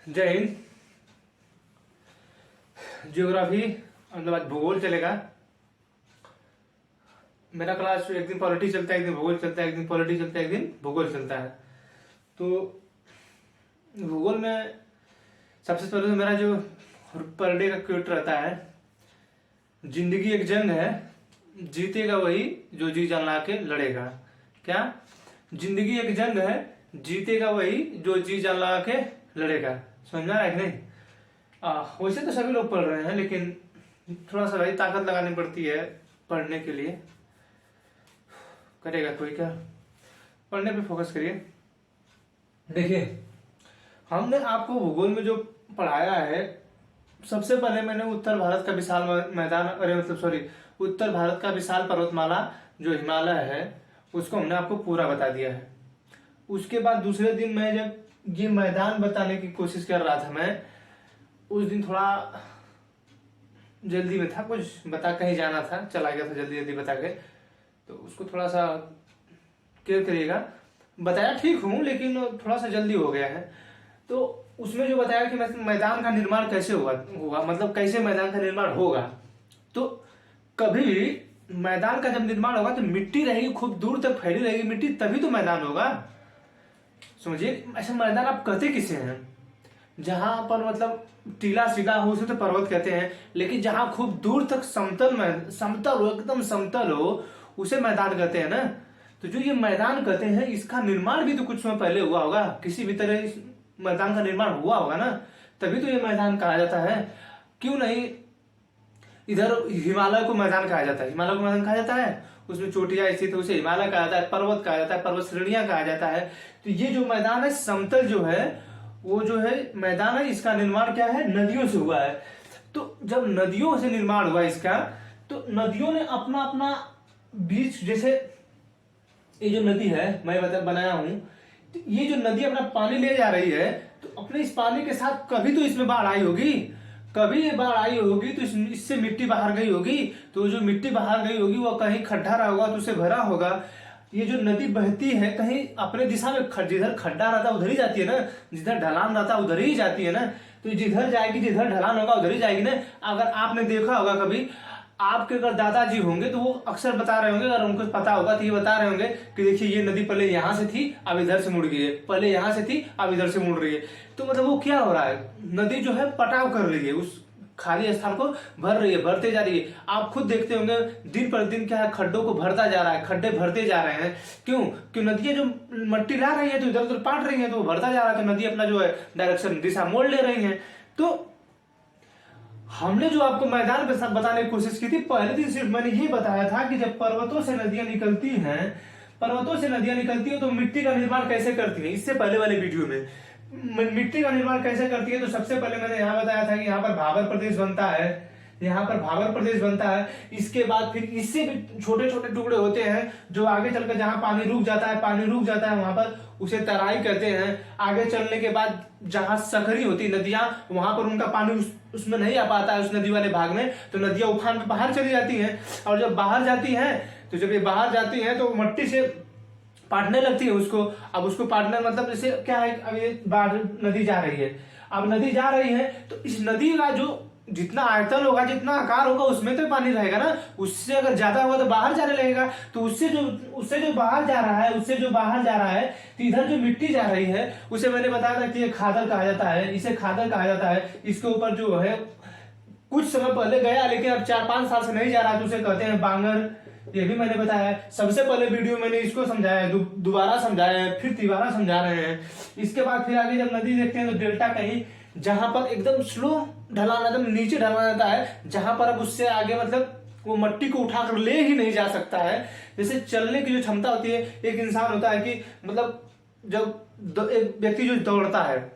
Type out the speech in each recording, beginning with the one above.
जय हिंद। ज्योग्राफी मतलब आज भूगोल चलेगा। मेरा क्लास एक दिन पॉलिटी चलता है, एक दिन भूगोल चलता है, एक दिन पॉलिटी चलता है, एक दिन भूगोल चलता है। तो भूगोल में सबसे पहले तो मेरा जो पर डे का क्वेट रहता है, जिंदगी एक जंग है, जीतेगा वही जो जी जान ला के लड़ेगा। क्या? जिंदगी एक जंग है, जीतेगा वही जो जी जान लगा के लड़ेगा। समझ में आ रहा है कि नहीं? वैसे तो सभी लोग पढ़ रहे हैं, लेकिन थोड़ा सा भाई ताकत लगानी पड़ती है पढ़ने के लिए। करेगा कोई क्या? पढ़ने पे फोकस करिए। देखिए, हमने आपको भूगोल में जो पढ़ाया है, सबसे पहले मैंने उत्तर भारत का विशाल मैदान, अरे मतलब सॉरी, उत्तर भारत का विशाल पर्वतमाला जो हिमालय है, उसको हमने आपको पूरा बता दिया है। उसके बाद दूसरे दिन मैं जब ये मैदान बताने की कोशिश कर रहा था, मैं उस दिन थोड़ा जल्दी में था, कुछ बता कहीं जाना था, चला गया था जल्दी जल्दी बता के, तो उसको थोड़ा सा केयर करिएगा। बताया ठीक हूँ, लेकिन थोड़ा सा जल्दी हो गया है। तो उसमें जो बताया कि मैदान का निर्माण कैसे होगा, मतलब कैसे मैदान का निर्माण होगा। तो कभी भी मैदान का जब निर्माण होगा तो मिट्टी रहेगी, खूब दूर तक फैली रहेगी मिट्टी, तभी तो मैदान होगा। समझिए, ऐसा मैदान आप कहते किसे हैं? जहां पर मतलब टीला सीधा हो उसे तो पर्वत कहते हैं, लेकिन जहां खूब दूर तक समतल हो, एकदम समतल हो, उसे मैदान कहते हैं ना। तो जो ये मैदान कहते हैं, इसका निर्माण भी तो कुछ समय पहले हुआ होगा, किसी भी तरह इस मैदान का निर्माण हुआ होगा ना, तभी तो ये मैदान कहा जाता है। क्यों नहीं इधर हिमालय को मैदान कहा जाता है? हिमालय को मैदान कहा जाता है, उसमें चोटियां स्थित है, उसे हिमालय कहा जाता है, पर्वत कहा जाता है, पर्वत श्रेणियां कहा जाता है। तो ये जो मैदान है, समतल जो है, वो जो है मैदान है, इसका निर्माण क्या है? नदियों से हुआ है। तो जब नदियों से निर्माण हुआ इसका, तो नदियों ने अपना अपना बीच, जैसे ये जो नदी है मैं बनाया हूं, तो ये जो नदी अपना पानी ले जा रही है, तो अपने इस पानी के साथ कभी तो इसमें बाढ़ आई होगी, कभी ये बाढ़ आई होगी, तो इससे मिट्टी बाहर गई होगी। तो जो मिट्टी बाहर गई होगी वो कहीं खड्डा रहा होगा तो उसे भरा होगा। ये जो नदी बहती है, कहीं अपने दिशा में जिधर खड्डा रहता है उधर ही जाती है ना, जिधर ढलान रहता है उधर ही जाती है ना। तो जिधर जाएगी, जिधर ढलान होगा उधर ही जाएगी ना। अगर आपने देखा होगा कभी, आपके अगर दादाजी होंगे तो वो अक्सर बता रहे होंगे, अगर उनको पता होगा तो ये बता रहे होंगे कि देखिए ये नदी पहले यहाँ से थी, अब इधर से मुड़ गई है, पहले यहाँ से थी, अब इधर से मुड़ रही है। तो मतलब वो क्या हो रहा है? नदी जो है पटाव कर रही है, उस खाली स्थान को भर रही है, भरते जा रही है। आप खुद देखते होंगे दिन पर दिन क्या है, खड्डों को भरता जा रहा है, खड्डे भरते जा रहे हैं। क्यों नदियां जो मट्टी ला रही है तो इधर उधर पाट रही है, तो वो भरता जा रहा है, तो नदी अपना जो है डायरेक्शन, दिशा मोड़ ले रही है। तो हमने जो आपको मैदान बताने की कोशिश की थी, पहले दिन सिर्फ मैंने ये बताया था कि जब पर्वतों से नदियां निकलती हैं, तो मिट्टी का निर्माण कैसे करती है। इससे पहले वाले वीडियो में मिट्टी का निर्माण कैसे करती है, तो सबसे पहले मैंने यहाँ बताया था कि यहाँ पर भाबर प्रदेश बनता है, इसके बाद फिर इससे भी छोटे छोटे टुकड़े होते हैं, जो आगे चलकर जहां पानी रुक जाता है वहां पर उसे तराई कहते हैं। आगे चलने के बाद जहां सकरी होती नदियां, वहां पर उनका पानी उसमें नहीं आ पाता है, उस नदी वाले भाग में, तो नदियां उफान पे बाहर चली जाती हैं। और जब बाहर जाती हैं तो मट्टी से पाटने लगती है उसको। अब उसको पाटने मतलब जैसे क्या है, अब ये बाहर नदी जा रही है, तो इस नदी का जो जितना आयतन होगा, जितना आकार होगा, उसमें तो पानी रहेगा ना। उससे अगर ज्यादा होगा तो बाहर जाने लगेगा। तो उससे जो बाहर जा रहा है, तो इधर जो मिट्टी जा रही है, उसे मैंने बताया था कि ये खादर कहा जाता है। इसके ऊपर जो है कुछ समय पहले गया, लेकिन अब 4-5 साल से नहीं जा रहा, तो उसे कहते हैं बांगर। ये भी मैंने बताया है, सबसे पहले वीडियो मैंने इसको समझाया है, दोबारा समझाया है, फिर तिबारा समझा रहे हैं। इसके बाद फिर आगे जब नदी देखते हैं तो डेल्टा कहीं जहां पर एकदम स्लो ढलान, एकदम नीचे ढलान रहता है, जहां पर अब उससे आगे मतलब वो मट्टी को उठाकर ले ही नहीं जा सकता है। जैसे चलने की जो क्षमता होती है, एक इंसान होता है कि मतलब जब एक व्यक्ति जो दौड़ता है,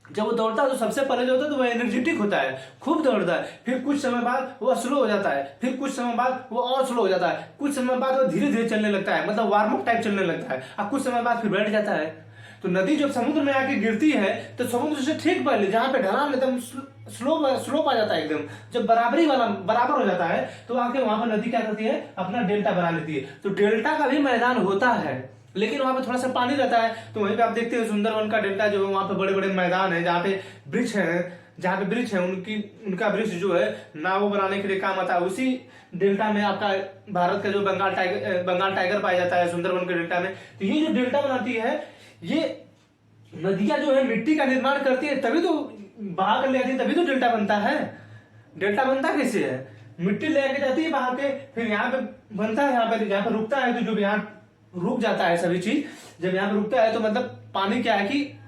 जब वो दौड़ता है तो सबसे पहले जो होता है तो वो एनर्जेटिक होता है, खूब दौड़ता है, फिर कुछ समय बाद वो स्लो हो जाता है, फिर कुछ समय बाद वो और स्लो हो जाता है, कुछ समय बाद वो धीरे धीरे चलने लगता है, मतलब वार्म अप टाइप चलने लगता है, और कुछ समय बाद फिर बैठ जाता है। तो नदी जब समुद्र में आके गिरती है, तो समुद्र से ठीक पहले जहां पे ढलान एकदम स्लोप आ जाता है, एकदम जब बराबर हो जाता है, तो आके वहां पर नदी क्या करती है, अपना डेल्टा बना लेती है। तो डेल्टा का भी मैदान होता है, लेकिन वहां पे थोड़ा सा पानी रहता है। तो वहीं पे आप देखते हैं सुंदरवन का डेल्टा जो है, वहां पे बड़े बड़े मैदान है जहाँ पे वृक्ष है, जहाँ पे वृक्ष है उनका वृक्ष जो है नाव बनाने के लिए काम आता है। उसी डेल्टा में आपका भारत का जो बंगाल टाइगर पाया जाता है सुंदरवन के डेल्टा में। तो ये जो डेल्टा बनाती है, ये नदियां जो है मिट्टी का निर्माण करती है, तभी तो बहा कर ले आती है, तभी तो डेल्टा बनता है। डेल्टा बनता कैसे है? मिट्टी लेके जाती है बहा के, फिर यहाँ पे बनता है, यहाँ पे रुकता है। तो जो यहाँ रुक जाता है सभी चीज, जब यहाँ पे रुकता है तो मतलब पानी क्या है कि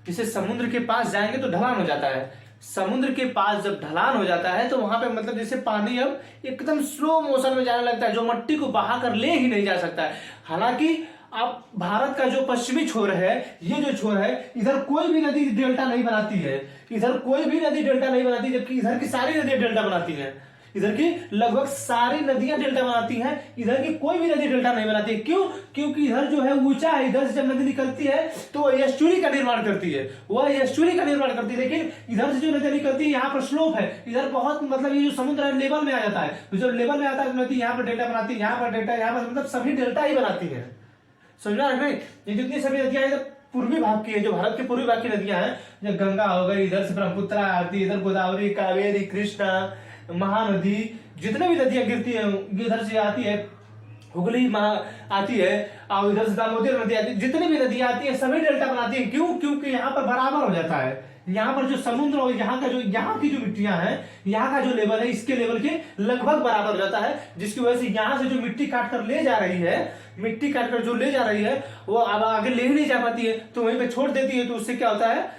जैसे समुद्र के पास जाएंगे तो ढलान हो जाता है। समुद्र के पास जब ढलान हो जाता है तो वहां पे मतलब जैसे पानी अब एकदम स्लो मोशन में जाने लगता है, जो मट्टी को बहा कर ले ही नहीं जा सकता है। हालांकि अब भारत का जो पश्चिमी छोर है, ये जो छोर है, इधर कोई भी नदी डेल्टा नहीं बनाती है, इधर कोई भी नदी डेल्टा नहीं बनाती, जबकि इधर की सारी नदियां डेल्टा बनाती है। इधर की लगभग सारी नदियां डेल्टा बनाती हैं, इधर की कोई भी नदी डेल्टा नहीं बनाती है। क्यों? क्योंकि इधर जो है ऊंचा है, इधर से जब नदी निकलती है तो वह एस्चुरी का निर्माण करती है, वह एस्चुरी का निर्माण करती है। लेकिन इधर से जो नदी निकलती है यहाँ पर स्लोप है, इधर बहुत मतलब ये जो समुद्र है लेवल में आ जाता है। तो जब लेवल में आता है तो नदी यहाँ पर डेल्टा बनाती है, यहाँ पर डेल्टा, यहाँ पर मतलब सभी डेल्टा ही बनाती है। समझना है? ये जितनी सभी नदियां इधर पूर्वी भाग की है, जो भारत के पूर्वी भाग की नदियां हैं, जो गंगा हो गई, इधर से ब्रह्मपुत्र आती है, इधर गोदावरी, कावेरी, कृष्णा, महानदी, जितने भी नदियां गिरती है इधर से आती है, हुगली आती है, और इधर से दामोदर नदी आती है, जितनी भी नदियां आती है सभी डेल्टा बनाती है। क्यों? क्योंकि यहाँ पर बराबर हो जाता है, यहाँ पर जो समुद्र और यहाँ का जो यहाँ की जो मिट्टियां हैं, यहाँ का जो लेवल है इसके लेवल के लगभग बराबर हो जाता है, जिसकी वजह से यहाँ से जो मिट्टी काट कर ले जा रही है, मिट्टी काट कर जो ले जा रही है वो अब आगे ले ही नहीं जा पाती है, तो वहीं पे छोड़ देती है। तो उससे क्या होता है,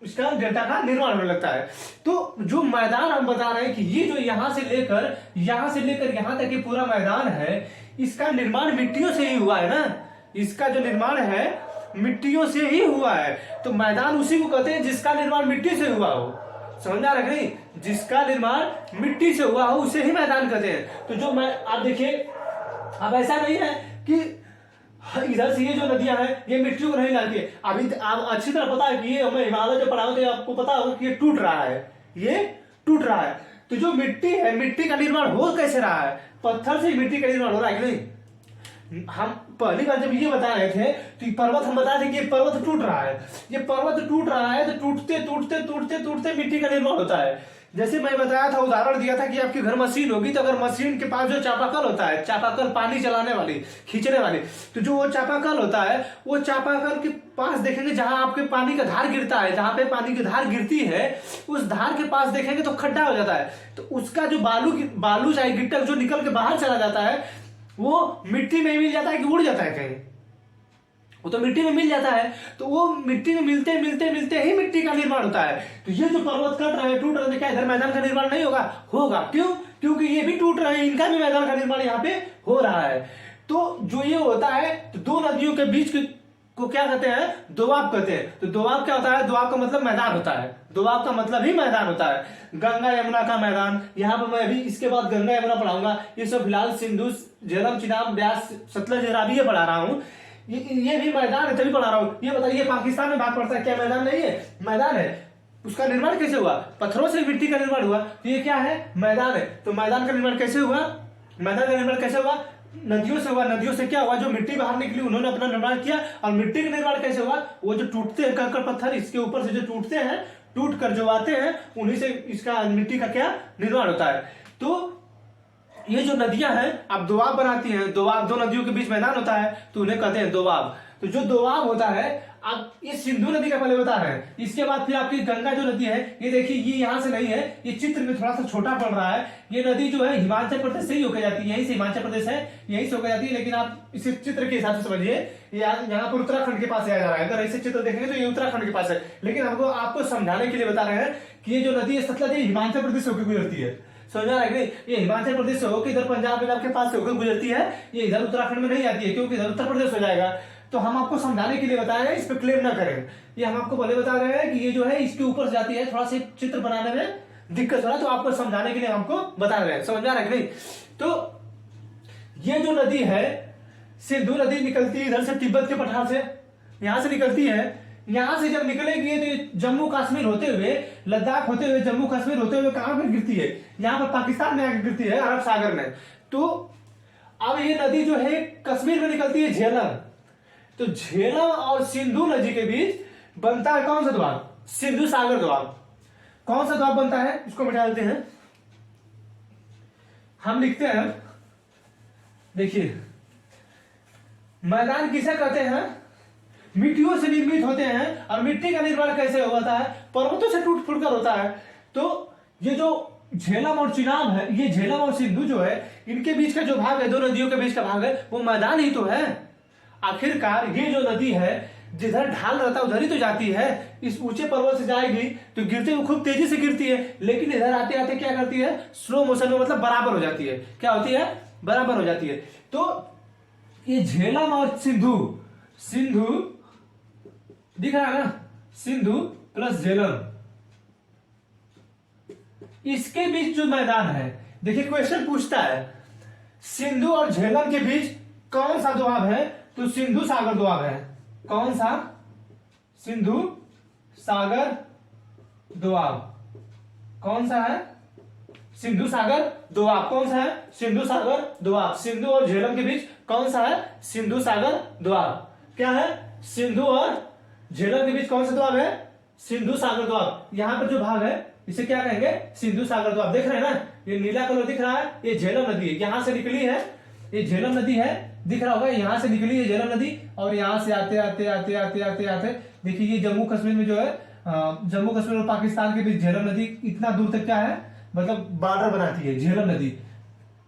इसका डेल्टा का निर्माण होने लगता है। तो जो मैदान हम बता रहे हैं कि ये जो यहाँ से लेकर यहाँ तक ये पूरा मैदान है, इसका निर्माण मिट्टियों से ही हुआ है ना, इसका जो निर्माण है मिट्टियों से ही हुआ है। तो मैदान उसी को कहते हैं जिसका निर्माण मिट्टी से हुआ हो। समझा रहे नहीं? जिसका निर्माण मिट्टी से हुआ हो उसे ही मैदान कहते हैं। तो जो आप देखिए, अब ऐसा नहीं है कि इधर से ये जो नदियां हैं ये मिट्टी को नहीं लाती है। अभी आप अच्छी तरह पता है कि ये हमें हिमालय जो पढ़ा होते हैं आपको पता होगा कि ये टूट रहा है, ये टूट रहा है। तो जो मिट्टी है, मिट्टी का निर्माण हो कैसे रहा है? पत्थर से मिट्टी का निर्माण हो रहा है कि नहीं? हम पहली बार जब ये बता रहे थे तो पर्वत हम बता रहे थे कि ये पर्वत टूट रहा है, ये पर्वत टूट रहा है। तो टूटते टूटते टूटते टूटते मिट्टी का निर्माण होता है। जैसे मैं बताया था, उदाहरण दिया था कि आपके घर मशीन होगी, तो अगर मशीन के पास जो चापाकल होता है, चापाकल पानी चलाने वाली, खींचने वाली, तो जो वो चापाकल होता है, वो चापाकल के पास देखेंगे जहां आपके पानी का धार गिरता है, जहां पे पानी की धार गिरती है उस धार के पास देखेंगे तो खड्डा हो जाता है। तो उसका जो बालू चाहे गिट्टल जो निकल के बाहर चला जाता है, वो मिट्टी में मिल जाता है कि उड़ जाता है कहीं? वो तो मिट्टी में मिल जाता है। तो वो मिट्टी में मिलते मिलते मिलते ही मिट्टी का निर्माण होता है। तो ये जो पर्वत कट रहे हैं, टूट रहे हैं, क्या इधर मैदान का निर्माण नहीं होगा? होगा। क्यों? क्योंकि ये भी टूट रहे हैं, इनका भी मैदान का निर्माण यहाँ पे हो रहा है। तो जो ये होता है, तो दो नदियों के बीच को क्या कहते हैं? दोआब कहते हैं। तो दोआब क्या होता है? दोआब का मतलब मैदान होता है, दोआब का मतलब ही मैदान होता है। गंगा यमुना का मैदान, यहाँ पर मैं अभी इसके बाद गंगा यमुना पढ़ाऊंगा। ये सब फिलहाल सिंधु, झेलम, चिनाब, ब्यास, सतलज, रावी ये पढ़ा रहा हूँ। ये भी मैदान है तभी पढ़ा रहा हूँ। ये बताइए पाकिस्तान में भाग पड़ता है, क्या मैदान नहीं है? मैदान है। उसका निर्माण कैसे हुआ? पत्थरों से मिट्टी का निर्माण हुआ। तो ये क्या है? मैदान है। तो मैदान का निर्माण कैसे हुआ? मैदान का निर्माण कैसे हुआ? नदियों से हुआ। नदियों से क्या हुआ? जो मिट्टी बाहर निकली उन्होंने अपना निर्माण किया। और मिट्टी का निर्माण कैसे हुआ? वो जो टूटते हैं कंकड़ पत्थर, इसके ऊपर से जो टूटते हैं, टूट कर जो आते हैं, उन्हीं से इसका मिट्टी का क्या निर्माण होता है। तो ये जो नदियां हैं अब दोआब बनाती हैं, दोआब, दो नदियों के बीच मैदान होता है तो उन्हें कहते हैं दोआब। तो जो दोआब होता है, अब ये सिंधु नदी का पहले बता रहे हैं, इसके बाद फिर आपकी गंगा जो नदी है, ये देखिए ये यहाँ से नहीं है, ये चित्र में थोड़ा सा छोटा पड़ रहा है। ये नदी जो है हिमाचल प्रदेश से ही होकर जाती है, यहीं से हिमाचल प्रदेश है, यहीं से होकर जाती है। लेकिन आप इसे चित्र के हिसाब से समझिए, यहाँ पर उत्तराखंड के पास आ जा रहा है। अगर ऐसे चित्र देखेंगे तो ये उत्तराखंड के पास है। लेकिन हमको आपको समझाने के लिए बता रहे हैं कि ये जो नदी है सतलज हिमाचल प्रदेश से होकर गुजरती है। समझा है? ये हिमाचल प्रदेश से होकर इधर पंजाब में आपके पास से होकर गुजरती है, ये इधर उत्तराखंड में नहीं आती है क्योंकि इधर उत्तर प्रदेश हो जाएगा। तो हम आपको समझाने के लिए बता रहे हैं, इस पर क्लेम ना करें। ये हम आपको पहले बता रहे हैं कि ये जो है इसके ऊपर जाती है, थोड़ा सा चित्र बनाने में दिक्कत हो रहा है, तो आपको समझाने के लिए हमको बता रहे हैं। समझ आ रहा है कि नहीं? तो ये जो नदी है, सिंधु नदी निकलती है इधर से तिब्बत के पठार से, यहां से निकलती है। यहां से जब निकलेगी तो जम्मू कश्मीर होते हुए, लद्दाख होते हुए, जम्मू कश्मीर होते हुए कहां पर गिरती है? यहां पर पाकिस्तान में आकर गिरती है, अरब सागर में। तो अब ये नदी जो है कश्मीर में निकलती है, झेलम। तो झेलम और सिंधु नदी के बीच बनता है कौन सा द्वाब? सिंधु सागर द्वाब। कौन सा द्वाब बनता है इसको मिटा देते हैं, हम लिखते हैं, देखिए मैदान किसे कहते हैं? मिट्टियों से निर्मित होते हैं। और मिट्टी का निर्माण कैसे होता है? पर्वतों से टूट फूट कर होता है। तो ये जो झेलम और चिनाब है, ये झेलम और सिंधु जो है, इनके बीच का जो भाग है, दो नदियों के बीच का भाग है, वो मैदान ही तो है। आखिरकार ये जो नदी है, जिधर ढाल रहता है उधर ही तो जाती है। इस ऊंचे पर्वत से जाएगी तो गिरते हुए खूब तेजी से गिरती है, लेकिन इधर आते आते क्या करती है? स्लो मोशन में, मतलब बराबर हो जाती है। क्या होती है? बराबर हो जाती है। तो ये झेलम और सिंधु, सिंधु दिख रहा है ना, सिंधु प्लस झेलम, इसके बीच जो मैदान है, देखिए क्वेश्चन पूछता है सिंधु और झेलम के बीच कौन सा दोआब है? तो सिंधु सागर दोआब है। कौन सा? सिंधु सागर दोआब। कौन सा है? सिंधु सागर दोआब। कौन सा है? सिंधु सागर दोआब। सिंधु और झेलम के बीच कौन सा है? सिंधु सागर दोआब। क्या है? सिंधु और झेलम के बीच कौन सा दोआब है? सिंधु सागर दोआब। यहां पर जो भाग है इसे क्या कहेंगे? सिंधु सागर दोआब। देख रहे हैं ना, ये नीला कलर दिख रहा है, ये झेलम नदी है, यहां से निकली है, ये झेलम नदी है, दिख रहा होगा, यहां से निकली है झेलम नदी। और यहां से आते आते आते आते आते आते देखिए ये जम्मू कश्मीर में जो है, जम्मू कश्मीर और पाकिस्तान के बीच झेलम नदी इतना दूर तक क्या है, मतलब बॉर्डर बनाती है झेलम नदी।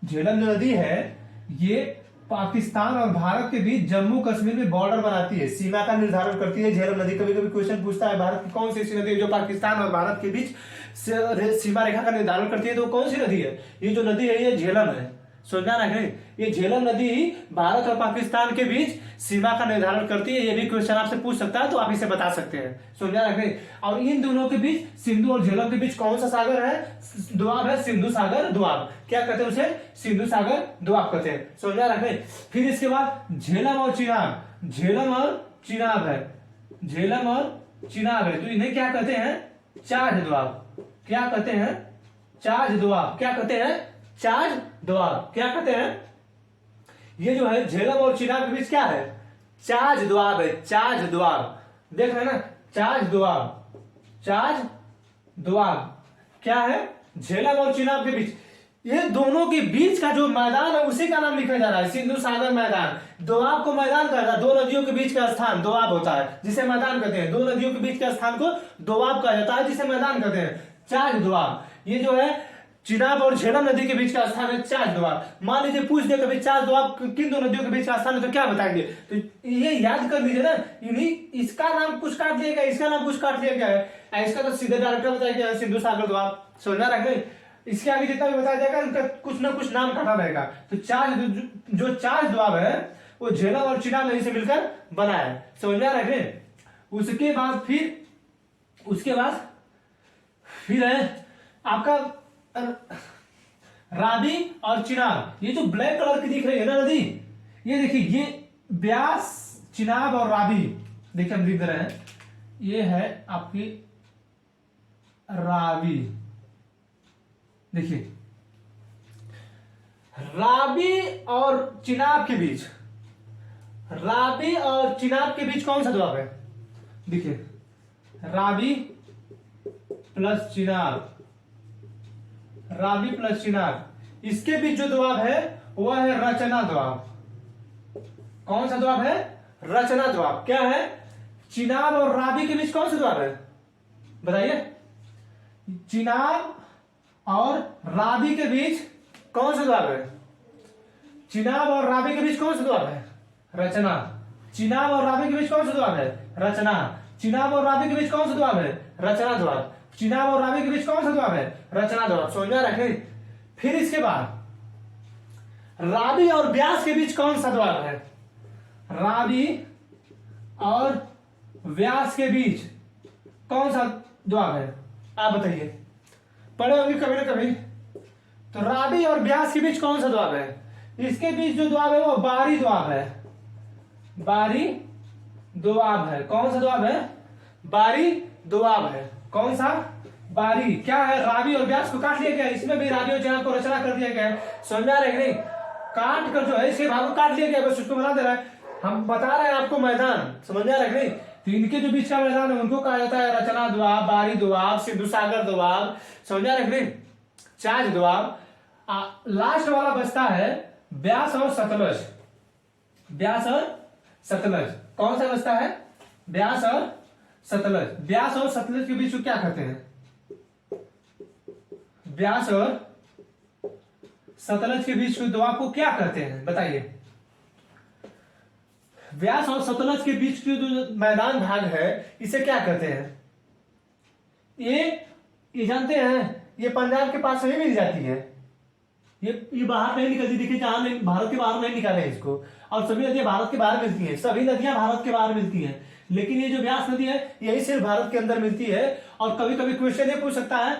झेलम जो नदी है ये पाकिस्तान और भारत के बीच जम्मू कश्मीर में बॉर्डर बनाती है, सीमा का निर्धारण करती है झेलम नदी। कभी कभी क्वेश्चन पूछता है भारत की कौन सी ऐसी नदी है जो पाकिस्तान और भारत के बीच सीमा रेखा का निर्धारण करती है, तो कौन सी नदी है? ये जो नदी है ये झेलम है। समझना है, ये झेलम नदी ही भारत और पाकिस्तान के बीच सीमा का निर्धारण करती है। ये भी क्वेश्चन आपसे पूछ सकता है, तो आप इसे बता सकते हैं। समझा रखने। और इन दोनों के बीच, सिंधु और झेलम के बीच कौन सा सागर है? दोआब है, सिंधु सागर दोआब। क्या कहते हैं उसे? सिंधु सागर दोआब कहते हैं। समझा रखने। फिर इसके बाद झेलम और चिनाब, झेलम और चिनाब है, झेलम और चिनाब है, तो इन्हें क्या कहते हैं? चाज दोआब। क्या कहते हैं? चाज दोआब। क्या कहते हैं? चाज दोआब। क्या कहते हैं? ये जो है झेलम और चिनाब के बीच क्या है? चाज दोआब है, चाज दोआब। देख रहे हैं ना, चाज दोआब, चाज दोआब। क्या है? झेलम और चिनाब के बीच, ये दोनों के बीच का जो मैदान है उसी का नाम लिखा जा रहा है सिंधु सागर मैदान। दोआब को मैदान कहता है, दो नदियों के बीच का स्थान दोआब होता है, जिसे मैदान कहते हैं। दो नदियों के बीच के स्थान को दोआब कहा जाता है, जिसे मैदान कहते हैं। चाज दोआब, ये जो है चिनाब और झेलम नदी के बीच का स्थान है चाज दोआब। मान लीजिए पूछ दे कभी चाज दोआब किन दो नदियों के बीच का स्थान है, तो क्या बताएंगे? तो ये याद कर लीजिए ना, इन्हीं इसका नाम कुछ काट दिया गया, इसका नाम कुछ काट दिया गया है, इसका तो सीधे डायरेक्ट बताया गया है सिंधु सागर दोआब। समझना रखें। इसके आगे जितना भी बताया जाएगा उनका कुछ ना कुछ नाम काटा रहेगा। तो चाज जो चाज दोआब है वो झेलम और चिनाब नदी से मिलकर बना है। समझना रखें। उसके बाद फिर है आपका रावी और चिनाब। ये जो ब्लैक कलर की दिख रही है ना नदी, ये देखिए, ये ब्यास, चिनाब और रावी, देखिए हम लिख रहे हैं, ये है आपकी रावी। देखिए रावी और चिनाब के बीच, रावी और चिनाब के बीच कौन सा दोआब है? देखिए रावी प्लस चिनाब, रावी प्लस चिनाब, इसके बीच जो दोआब है वह है रचना दोआब। कौन सा दोआब है? रचना दोआब। क्या है? चिनाब और रावी के बीच कौन सा दोआब है? बताइए। चिनाब और रावी के बीच कौन सा दोआब है? चिनाब और रावी के बीच कौन सा दोआब है? रचना। चिनाब और रावी के बीच कौन सा दोआब है? रचना। चिनाब और रावी के बीच कौन सा दोआब है? रचना दोआब। चिनाब और रावी के बीच कौन सा दोआब है? रचना दोआब। समझना रखें। फिर इसके बाद रावी और व्यास के बीच कौन सा दोआब है? रावी और व्यास के बीच कौन सा दोआब है? आप बताइए, पढ़े होंगे कभी ना कभी। तो रावी और व्यास के बीच कौन सा दोआब है? इसके बीच जो दोआब है वो बारी दोआब है, बारी दोआब है। कौन सा दोआब है? बारी दोआब है। कौन सा? बारी। क्या है? रावी और व्यास को काट लिया गया, इसमें भी रावी और चिनाब को रचना कर दिया गया है। समझा रहे नहीं? काट कर जो है इसके भाग को काट लिया गया, बस उसको बना दे रहा है। हम बता रहे हैं आपको मैदान, समझ आ रहा है नहीं। तो इनके जो बीच का मैदान है उनको कहा जाता है रचना दोआब, बारी दोआब, सिंधु सागर दोआब, समझ आ रहा है नहीं, चाज दोआब। लास्ट वाला बचता है ब्यास और सतलज। ब्यास और सतलज कौन सा बचता है? ब्यास और सतलज। ब्यास और सतलज के बीच को क्या कहते हैं? ब्यास और सतलज के बीच के दोआब को क्या कहते हैं बताइए? व्यास और सतलज के बीच के जो मैदान भाग है इसे क्या कहते हैं? ये जानते हैं, ये पंजाब के पास में मिल जाती है। ये बाहर नहीं निकलती, देखिए जहां नहीं, भारत के बाहर नहीं निकाले इसको। और सभी नदियां भारत के बाहर मिलती हैं, सभी नदियां भारत के बाहर मिलती हैं, लेकिन ये जो व्यास नदी है यही सिर्फ भारत के अंदर मिलती है। और कभी कभी क्वेश्चन ये पूछ सकता है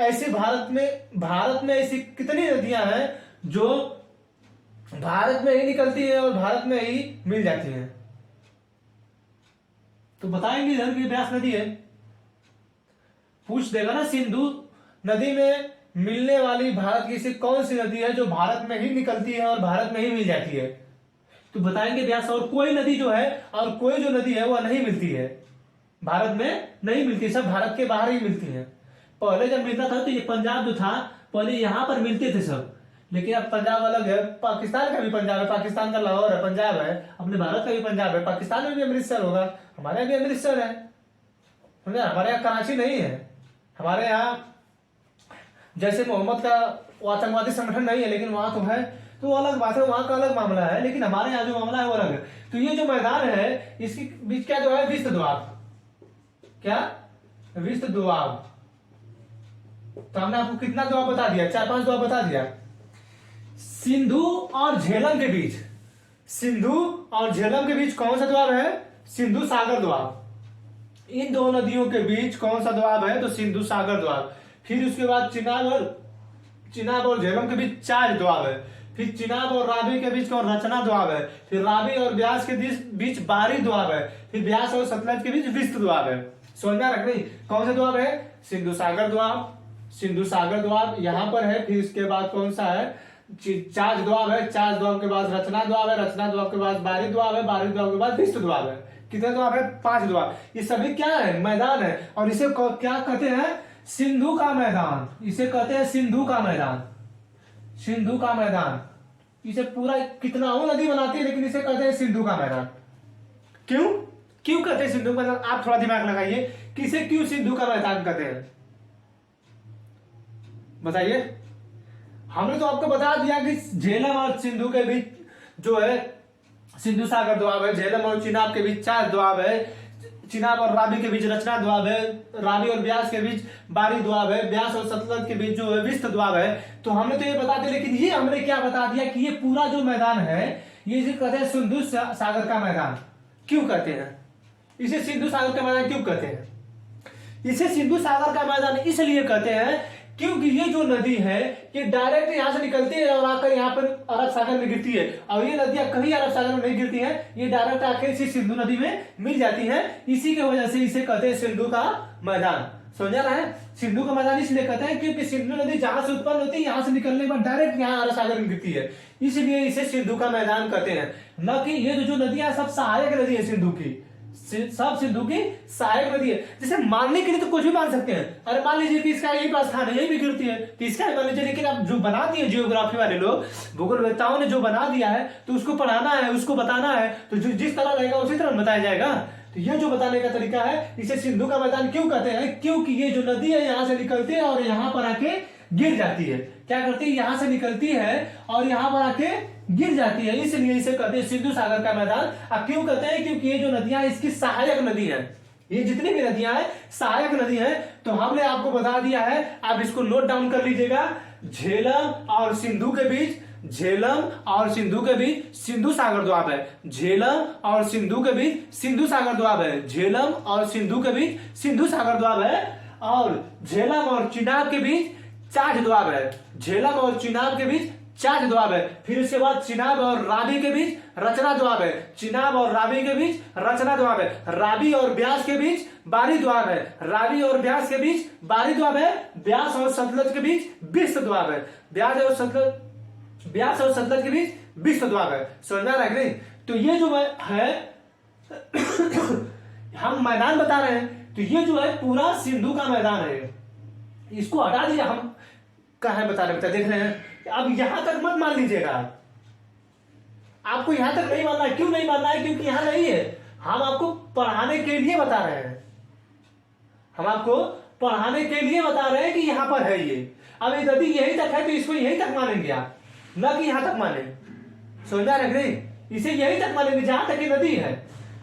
ऐसे भारत में ऐसी कितनी नदियां हैं जो भारत में ही निकलती है और भारत में ही मिल जाती है? तो बताएंगे इधर की व्यास नदी है, पूछ देगा ना। सिंधु नदी में मिलने वाली भारत की ऐसी कौन सी नदी है जो भारत में ही निकलती है और भारत में ही मिल जाती है? तो बताएंगे व्यास। और कोई नदी जो है, और कोई जो नदी है वह नहीं मिलती है, भारत में नहीं मिलती, सब भारत के बाहर ही मिलती है। पहले जब मिलता था तो ये पंजाब जो था पहले यहां पर मिलते थे सब, लेकिन अब पंजाब अलग है। पाकिस्तान का भी पंजाब है, पाकिस्तान का लाहौर है, पंजाब है। अपने भारत का भी पंजाब है, पाकिस्तान में भी अमृतसर होगा, हमारे यहाँ भी अमृतसर है, समझे? हमारे यहाँ कराची नहीं है। हमारे यहाँ जैसे मोहम्मद का आतंकवादी संगठन नहीं है, लेकिन वहां तो है, तो अलग बात है, वहां का अलग मामला है। लेकिन हमारे यहाँ जो मामला है वो अलग है। तो ये जो मैदान है इसके बीच क्या जो है? विस्त दोआब। क्या? विस्त दोआब। तो हमने आपको कितना दोआब बता दिया? 4-5 दोआब बता दिया। सिंधु और झेलम के बीच, सिंधु और झेलम के बीच कौन सा दोआब है? सिंधु सागर दोआब। इन दो नदियों के बीच कौन सा दोआब है? तो सिंधु सागर दोआब। फिर उसके बाद चिनाब और झेलम के बीच चाज दोआब है। फिर चिनाब और रावी के बीच कौन? रचना दोआब है। फिर रावी और ब्यास के बीच बारी दोआब है। फिर ब्यास और सतलज के बीच विस्त दोआब है। समझना रख रही कौन सा दोआब है? सिंधु सागर दोआब, सिंधु सागर दोआब यहां पर है। फिर इसके बाद कौन सा है? चाज दोआब है। चाज दोआब के बाद रचना दोआब है। रचना दोआब के बाद बारी दोआब है। बारी दोआब के बाद विस्त दोआब है। कितने दोआब है? 5 दोआब। ये सभी क्या है? मैदान है। और इसे क्या कहते हैं? सिंधु का मैदान। इसे कहते हैं सिंधु का मैदान। सिंधु का मैदान। इसे पूरा कितना नदी बनाती है, लेकिन इसे कहते हैं सिंधु का मैदान। क्यों क्यों कहते हैं सिंधु का मैदान? आप थोड़ा दिमाग लगाइए कि इसे क्यों सिंधु का मैदान कहते हैं, बताइए। हमने तो आपको बता दिया कि झेलम और सिंधु के बीच जो है सिंधु सागर दोआब है। झेलम और चिनाब के बीच चाज दोआब है। चिनाब और रावी के बीच रचना दोआब है। रावी और ब्यास के बीच बारी दोआब है। ब्यास और सतलज के बीच जो है विस्त दोआब है। तो हमने तो ये बता दिया, लेकिन ये हमने क्या बता दिया कि ये पूरा जो मैदान है ये इसे कहते हैं सिंधु सागर का मैदान। क्यों कहते हैं इसे सिंधु सागर का मैदान? क्यों कहते हैं इसे सिंधु सागर का मैदान? इसलिए कहते हैं क्योंकि ये जो नदी है ये डायरेक्ट यहां से निकलती है और आकर यहाँ पर अरब सागर में गिरती है। और ये नदियां कहीं अरब सागर में नहीं गिरती हैं, ये डायरेक्ट आकर इसी सिंधु नदी में मिल जाती हैं। इसी की वजह से इसे कहते हैं सिंधु का मैदान। समझा रहा है? सिंधु का मैदान इसलिए कहते हैं क्योंकि सिंधु नदी जहां से उत्पन्न होती है यहां से निकलने के बाद डायरेक्ट यहाँ अरब सागर में गिरती है, इसलिए इसे सिंधु का मैदान कहते हैं। न कि ये जो नदियां सब सहायक नदी है सिंधु की, सब सिंधु की सहायक नदी है। जैसे मानने के लिए तो कुछ भी मान सकते हैं। अरे मान लीजिए कि इसका यही स्थान है, यही भी गिरती है, तो इसका मान लीजिए। लेकिन अब जो बना दिए जियोग्राफी वाले लोग, भूगोलवेत्ताओं ने जो बना दिया है, तो उसको पढ़ाना है, उसको बताना है, तो जिस तरह रहेगा उसी तरह बताया जाएगा। तो ये जो बताने का तरीका है, इसे सिंधु का मैदान क्यों कहते हैं? क्योंकि ये जो नदी है यहाँ से निकलती है और यहाँ पर आके गिर जाती है। क्या करती है? यहाँ से निकलती है और यहाँ पर आके गिर जाती है, इसलिए इसे कहते हैं सिंधु सागर का मैदान। अब क्यों कहते हैं? क्योंकि ये जो नदियां इसकी सहायक नदी है, ये जितनी भी नदियां हैं सहायक नदी है। तो हमने आपको बता दिया है, आप इसको नोट डाउन कर लीजिएगा। झेलम और सिंधु के बीच, झेलम और सिंधु के बीच सिंधु सागर दोआब है। झेलम और सिंधु के बीच सिंधु सागर दोआब है। झेलम और सिंधु के बीच सिंधु सागर दोआब है। और झेलम और चिनाब के बीच चाज दोआब है। झेलम और चिनाब के बीच चाज दोआब है। फिर उसके बाद चिनाब और रावी के बीच रचना दोआब है। चिनाब और रावी के बीच रचना दोआब है। रावी और ब्यास के बीच बारी दोआब है। रावी और ब्यास के बीच बारी दोआब है। ब्यास और सतलज के बीच विस्त दोआब है। ब्यास और सतलज के बीच विस्त दोआब है। समझ में आ रहा है कि नहीं? तो ये जो है हम मैदान बता रहे हैं, तो ये जो है पूरा सिंधु का मैदान है। इसको हटा दीजिए, हम कहा बता रहे देख रहे हैं। अब यहां तक मत मान लीजिएगा, आपको यहां तक नहीं मानना है। क्यों नहीं मानना है? क्योंकि यहां नहीं है। हम आपको पढ़ाने के लिए बता रहे हैं, हम आपको पढ़ाने के लिए बता रहे हैं कि यहां पर है ये। अब ये नदी यहीं तक है तो इसको यहीं तक मानेंगे आप, ना कि यहां तक माने। समझा रहे नहीं? इसे यहीं तक मानेंगे जहां तक ये नदी है।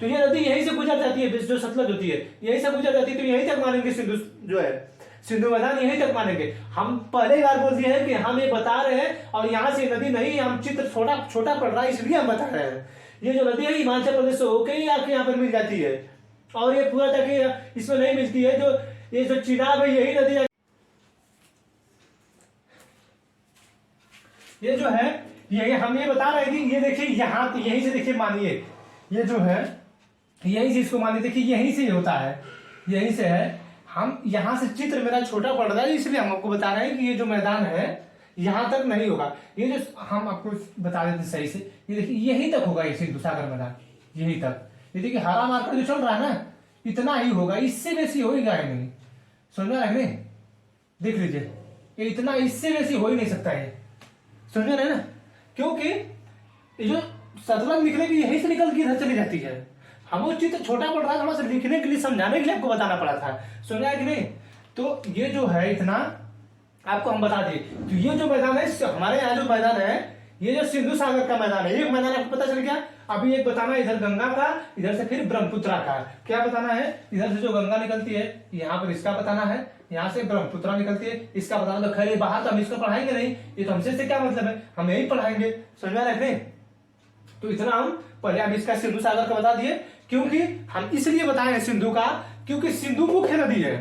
तो ये नदी यहीं से गुजर जाती है, जो सतलज होती है यहीं से गुजर जाती है, तो यहीं तक मानेंगे सिंधु जो है, सिंधु मैदान यहीं तक मानेंगे। हम पहले बार बोल दिए हैं कि हम ये बता रहे हैं और यहां से नदी नहीं, हम चित्र छोटा छोटा पड़ रहा है इसलिए हम बता रहे हैं। ये जो नदी है हिमाचल प्रदेश से होकर ही आके यहाँ पर मिल जाती है, और ये पूरा तक इसमें नहीं मिलती है। जो ये जो चिनाब है यही नदी, ये जो है ये हम ये बता रहे हैं कि ये देखिए यहाँ यहीं से देखिए, मानिए ये जो है यहीं से इसको मानिए, देखिए यहीं से होता है, यहीं से है। हम यहाँ से चित्र मेरा छोटा पड़ रहा है इसलिए हम आपको बता रहे हैं कि ये जो मैदान है यहां तक नहीं होगा। ये जो हम आपको बता देते सही से, ये देखिए यहीं तक होगा, ये सिंधु सागर मैदान यहीं तक। ये देखिए हरा मार्कर जो चल रहा है ना, इतना ही होगा, इससे बेसी हो ही गया नहीं। समझ रहे नहीं? देख लीजिए ये इतना, इससे बेसी हो ही नहीं सकता है। समझ रहे ना? क्योंकि ये जो सतलज निकलेगी यहीं से निकल के इधर चली जाती है। हम वो चित्र छोटा पड़ रहा है, हमारे लिखने के लिए समझाने के लिए आपको बताना पड़ा था। सुन रहा है कि नहीं? तो ये जो है इतना आपको हम बता दें। तो ये जो मैदान है हमारे यहाँ, जो मैदान है ये जो सिंधु सागर का मैदान है, एक मैदान आपको पता चल गया। अभी एक बताना है इधर गंगा का, इधर से फिर ब्रह्मपुत्रा का। क्या बताना है? इधर से जो गंगा निकलती है यहाँ पर इसका बताना है, यहाँ से ब्रह्मपुत्रा निकलती है इसका बताना। तो खैर बाहर तो हम इसको पढ़ाएंगे नहीं, ये तो हमसे से क्या मतलब है, हम यही पढ़ाएंगे। समझ में रखने? तो इतना हम पहले अब इसका सिंधु सागर का बता दिए, क्योंकि हम इसलिए बताए सिंधु का क्योंकि सिंधु मुख्य नदी है,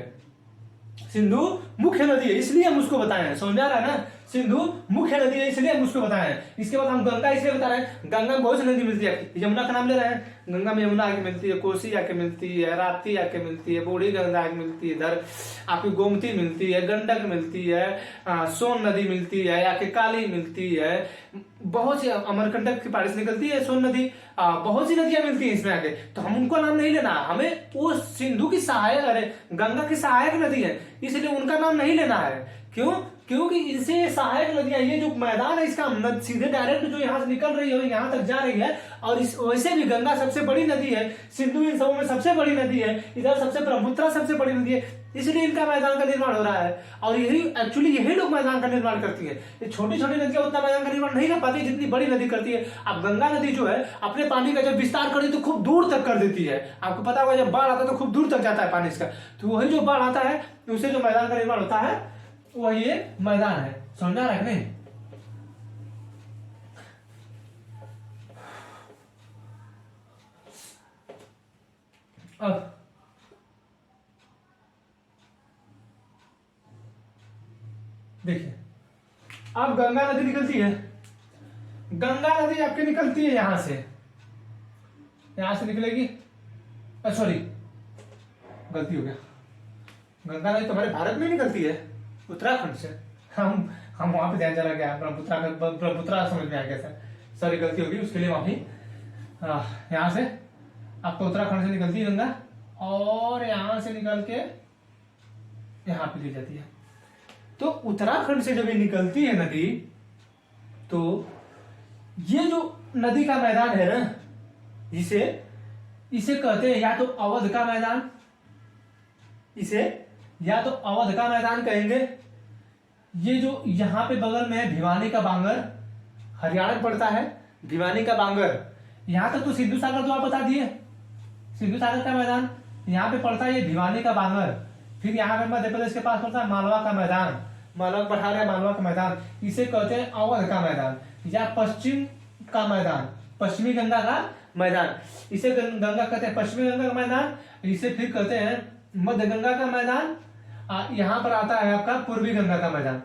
सिंधु मुख्य नदी है इसलिए हम उसको बताए हैं। समझ आ रहा है ना? सिंधु मुख्य नदी है इसलिए हम उसको बताए हैं। इसके बाद हम गंगा इसलिए बता रहे हैं, गंगा में बहुत सी नदी मिलती है। यमुना का नाम ले रहे हैं, गंगा में यमुना आके मिलती है, कोसी आके मिलती है, राप्ती आके मिलती है, बूढ़ी गंगा आके मिलती है, इधर आपकी गोमती मिलती है, गंडक मिलती है, सोन नदी मिलती है, आके काली मिलती है, बहुत सी अमरकंटक की पहाड़ी से निकलती है सोन नदी, बहुत सी नदियां मिलती हैं इसमें आके। तो हम उनको नाम नहीं लेना, हमें वो सिंधु की सहायक, अरे गंगा की सहायक नदी है इसलिए उनका नाम नहीं लेना है। क्यों? क्योंकि इनसे सहायक नदियां, ये जो मैदान है इसका सीधे डायरेक्ट जो यहाँ से निकल रही है यहाँ तक जा रही है। और इस वैसे भी गंगा सबसे बड़ी नदी है, सिंधु इन सबों में सबसे बड़ी नदी है, इधर सबसे ब्रह्मपुत्रा सबसे बड़ी नदी है, इसलिए इनका मैदान का निर्माण हो रहा है। और यही एक्चुअली यही लोग मैदान का निर्माण करती है। ये छोटी छोटी नदियां उतना मैदान का निर्माण नहीं कर पाती जितनी बड़ी नदी करती है। अब गंगा नदी जो है अपने पानी का जब विस्तार करती है तो खूब दूर तक कर देती है। आपको पता होगा जब बाढ़ आता है तो खूब दूर तक जाता है पानी इसका, तो वही जो बाढ़ आता है उससे जो मैदान का निर्माण होता है वही ये मैदान है। समझा रहे नहीं? अब देखिए, अब गंगा नदी निकलती है, गंगा नदी आपकी निकलती है यहां से, यहां से निकलेगी, सॉरी गलती हो गया, गंगा नदी तुम्हारे भारत में निकलती है उत्तराखंड से। हम वहां पे ध्यान चला गया, ब्रह्मपुत्रा समझ में आ गया सर, सॉरी गलती होगी उसके लिए माफी। यहाँ से आपको उत्तराखंड से निकलती है गंगा और यहाँ से निकल के यहाँ पे ली जाती है। तो उत्तराखंड से जब ये निकलती है नदी, तो ये जो नदी का मैदान है ना, इसे कहते हैं या तो अवध का मैदान, इसे या तो अवध का मैदान कहेंगे। ये जो यहाँ पे बगल में है भिवानी का बांगर, हरियाणा में पड़ता है भिवानी का बांगर। यहां तक तो सिंधु सागर तो आप बता दिए, सिंधु सागर का मैदान यहाँ पे पड़ता है ये भिवानी का बांगर। फिर यहाँ पे मध्य प्रदेश के पास पड़ता है मालवा का मैदान, मालवा पठार है मालवा का मैदान, इसे कहते हैं अवध का मैदान या पश्चिम का मैदान, पश्चिमी गंगा का मैदान, इसे गंगा कहते हैं पश्चिमी गंगा का मैदान, इसे फिर कहते हैं मध्य गंगा का मैदान। यहाँ पर आता है आपका पूर्वी गंगा का मैदान।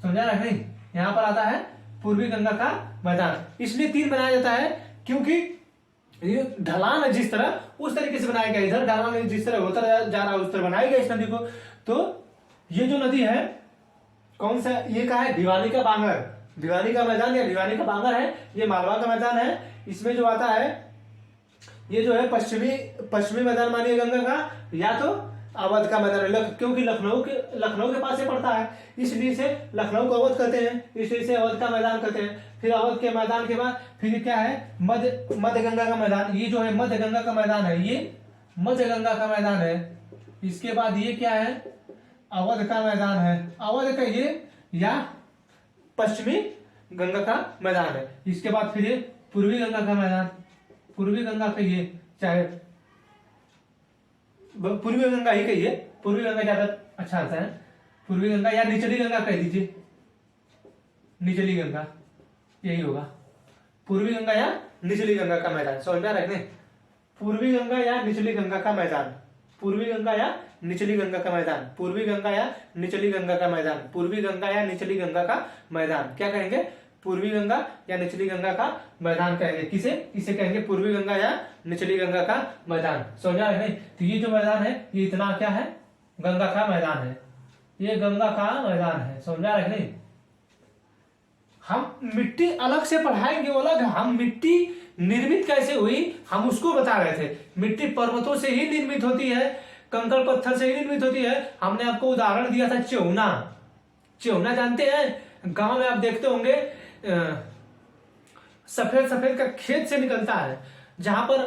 समझा रहे नहीं? यहाँ पर आता है पूर्वी गंगा का मैदान। इसलिए तीन बनाया जाता है क्योंकि ये ढलान है जिस तरह उस तरीके से बनाया गया, इधर ढलान जिस तरह होता जा रहा है उस तरह बनाया गया इस नदी को। तो ये जो नदी है कौन सा, ये का है भिवानी का बांगर, भिवानी का मैदान या भिवानी का बांगर है, ये मालवा का मैदान है। इसमें जो आता है ये जो है पश्चिमी मैदान मानिए गंगा का, या तो अवध का मैदान है। क्योंकि लखनऊ के पास से पड़ता है, इसलिए से लखनऊ को अवध कहते हैं, इसलिए से अवध का मैदान कहते हैं। फिर अवध के मैदान के बाद फिर क्या है, मध्य गंगा का मैदान। ये जो है मध्य गंगा का मैदान है, ये मध्य गंगा का मैदान है। इसके बाद ये क्या है, अवध का मैदान है। अवध का ये या पश्चिमी गंगा का मैदान है। इसके बाद फिर ये पूर्वी गंगा का मैदान, पूर्वी गंगा का ये, चाहे पूर्वी गंगा ही कहिए, पूर्वी गंगा ज्यादा अच्छा आता है। पूर्वी गंगा या निचली गंगा कह दीजिए, निचली गंगा यही होगा। पूर्वी गंगा या निचली गंगा का मैदान, समझ में आ रहा है? पूर्वी गंगा या निचली गंगा का मैदान, पूर्वी गंगा या निचली गंगा का मैदान, पूर्वी गंगा या निचली गंगा का मैदान, पूर्वी गंगा या निचली गंगा का मैदान। क्या कहेंगे, पूर्वी गंगा या निचली गंगा का मैदान कहेंगे। किसे, इसे कहेंगे पूर्वी गंगा या निचली गंगा का मैदान। समझा है नहीं? तो ये जो मैदान है ये इतना क्या है, गंगा का मैदान है, ये गंगा का मैदान है। समझा है नहीं? हम मिट्टी अलग से पढ़ाएंगे, वो अलग। हम मिट्टी निर्मित कैसे हुई हम उसको बता रहे थे। मिट्टी पर्वतों से ही निर्मित होती है, कंकड़ पत्थर से ही निर्मित होती है। हमने आपको उदाहरण दिया था चौना। चौना जानते हैं, गांव में आप देखते होंगे सफेद सफेद का खेत से निकलता है, जहां पर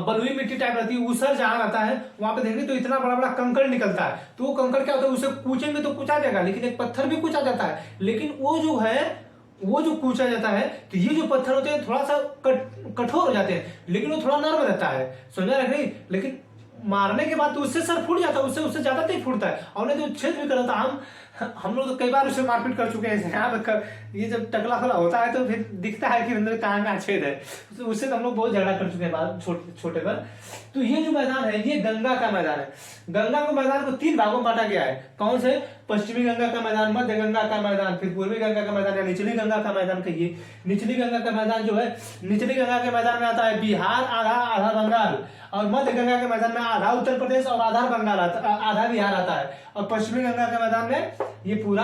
बलुई मिट्टी टाइप रहती है, ऊसर जहां रहता है वहां पे देखेंगे तो इतना बड़ा बड़ा कंकड़ निकलता है। तो वो कंकड़ क्या होता है, उसे कूचेंगे तो कूचा जाएगा, लेकिन एक पत्थर भी कूचा जाता है। लेकिन वो जो कूचा जाता है, तो ये जो पत्थर होते हैं थोड़ा सा कठोर हो जाते हैं, लेकिन वो थोड़ा नर्म रहता है। समझा रख रही? लेकिन मारने के बाद तो उससे सर फूट जाता है, उससे ज्यादा नहीं फूटता है। और नहीं तो छेद भी कर देता। हम लोग तो कई बार उसे मारपीट कर चुके हैं। यहाँ पर ये जब टकला फला होता है तो फिर दिखता है कि अंदर कहाँ में छेद है, उससे तो हम लोग बहुत झगड़ा कर चुके हैं छोटे पर। तो ये जो मैदान है ये गंगा का मैदान है। गंगा के मैदान को 3 भागों में बांटा गया है। कौन से? पश्चिमी गंगा का मैदान, मध्य गंगा का मैदान, फिर पूर्वी गंगा का मैदान या निचली गंगा का मैदान कहिए। निचली गंगा का मैदान जो है, निचली गंगा के मैदान में आता है बिहार आधा बंगाल, और मध्य गंगा के मैदान में आधा उत्तर प्रदेश और आधा बंगाल आधा बिहार आता है। और पश्चिमी गंगा के मैदान में ये पूरा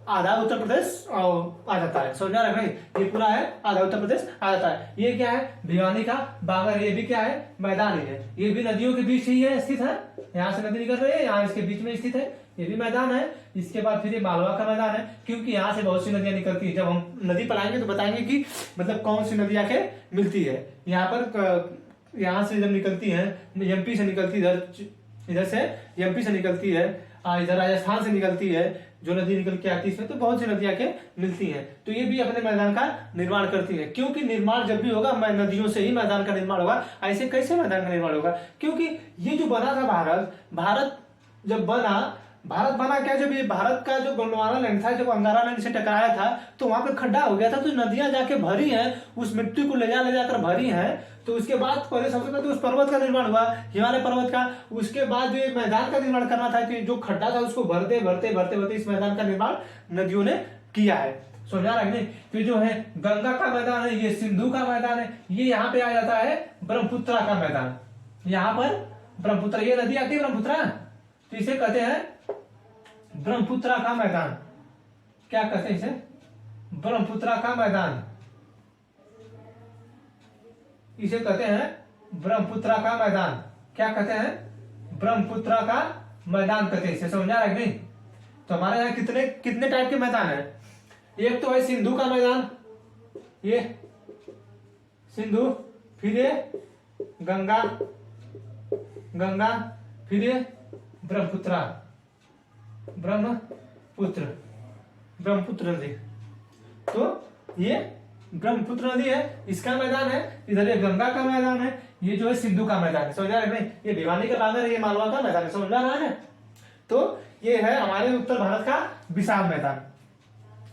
आधा उत्तर प्रदेश आ जाता है। समझा रहे भाई? ये पूरा है आधा उत्तर प्रदेश आ जाता है। ये क्या है, भिवानी का बांगर। ये भी क्या है, मैदान ही है। ये भी नदियों के बीच ही है स्थित है, यहाँ से नदी निकल रही है, यहाँ इसके बीच में स्थित है, ये भी मैदान है। इसके बाद फिर ये मालवा का मैदान है, क्योंकि यहाँ से बहुत सी नदियां निकलती है। जब हम नदी पढ़ाएंगे तो बताएंगे कि मतलब कौन सी नदी आके मिलती है। यहाँ पर यहाँ से जब निकलती है, एमपी से निकलती है, इधर से एमपी से निकलती है, इधर राजस्थान से निकलती है, जो नदी निकल के आती है इसमें, तो बहुत सी नदियां के मिलती हैं। तो ये भी अपने मैदान का निर्माण करती है, क्योंकि निर्माण जब भी होगा नदियों से ही मैदान का निर्माण होगा। ऐसे कैसे मैदान का निर्माण होगा? क्योंकि ये जो बना था भारत जब भारत बना क्या, जब ये भारत का जो गोंडवाना लैंड था, जब अंगारा लैंड से टकराया था तो वहां पे खड्डा हो गया था, तो नदियां जाके भरी हैं, उस मिट्टी को ले जाकर भरी हैं। तो उसके बाद पहले सबसे पहले उस पर्वत का निर्माण हुआ, हिमालय पर्वत का। उसके बाद जो ये मैदान का निर्माण करना था, कि जो खड्डा था उसको भरते भरते इस मैदान का निर्माण नदियों ने किया है। समझा रहा है नहीं? तो जो है गंगा का मैदान है, ये सिंधु का मैदान है, ये यहाँ पे आ जाता है ब्रह्मपुत्रा का मैदान। यहाँ पर ब्रह्मपुत्र, ये नदी आती है ब्रह्मपुत्रा, तो इसे कहते हैं ब्रह्मपुत्रा का मैदान। क्या कहते हैं इसे? ब्रह्मपुत्रा का मैदान, इसे कहते हैं ब्रह्मपुत्रा का मैदान। क्या कहते हैं? ब्रह्मपुत्रा का मैदान कहते हैं इसे। समझा रहा है नहीं? तो हमारे यहाँ कितने टाइप के मैदान है? एक तो है सिंधु का मैदान, ये सिंधु, फिर ये गंगा, फिर ये ब्रह्मपुत्र नदी। तो ये ब्रह्मपुत्र नदी है, इसका मैदान है। इधर ये गंगा का मैदान है, ये जो है सिंधु का मैदान है। समझा रहे नहीं? ये भिवानी का बांगर है, ये मालवा का मैदान है। समझा रहा है? तो ये है हमारे उत्तर भारत का विशाल मैदान।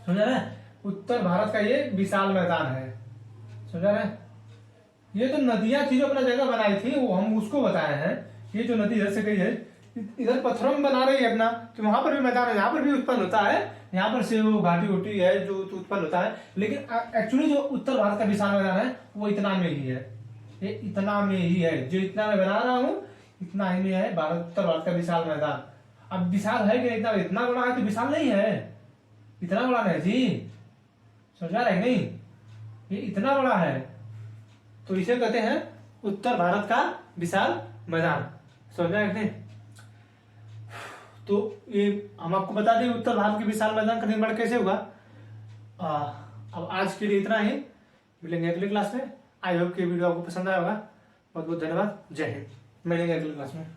समझा रहे? उत्तर भारत का ये विशाल मैदान है। समझा रहे? ये तो नदियां थी जो अपना जगह बनाई थी, वो हम उसको बताए हैं। ये जो नदी इधर से गई है, इधर पत्थरों में बना रही है अपना, तो वहां पर भी मैदान है, यहाँ पर भी उत्पन्न होता है। यहाँ पर से वो घाटी उटी है जो उत्पन्न होता है, लेकिन एक्चुअली जो उत्तर भारत का विशाल मैदान है वो इतना में ही है। ये इतना में ही है, जो इतना मैं बना रहा हूँ इतना ही में है उत्तर भारत का विशाल मैदान। अब विशाल है कि इतना बड़ा है तो विशाल नहीं है, इतना बड़ा नहीं जी। समझ आ रहा है कि नहीं? ये इतना बड़ा है तो इसे कहते हैं उत्तर भारत का विशाल मैदान। समझ आया कि नहीं? तो ये हम आपको बता दें उत्तर भारत के विशाल मैदान का निर्माण कैसे हुआ। अब आज के लिए इतना ही, मिलेंगे अगले क्लास में। आई होप कि वीडियो आपको पसंद आया होगा। बहुत बहुत धन्यवाद। जय हिंद। मिलेंगे अगले क्लास में।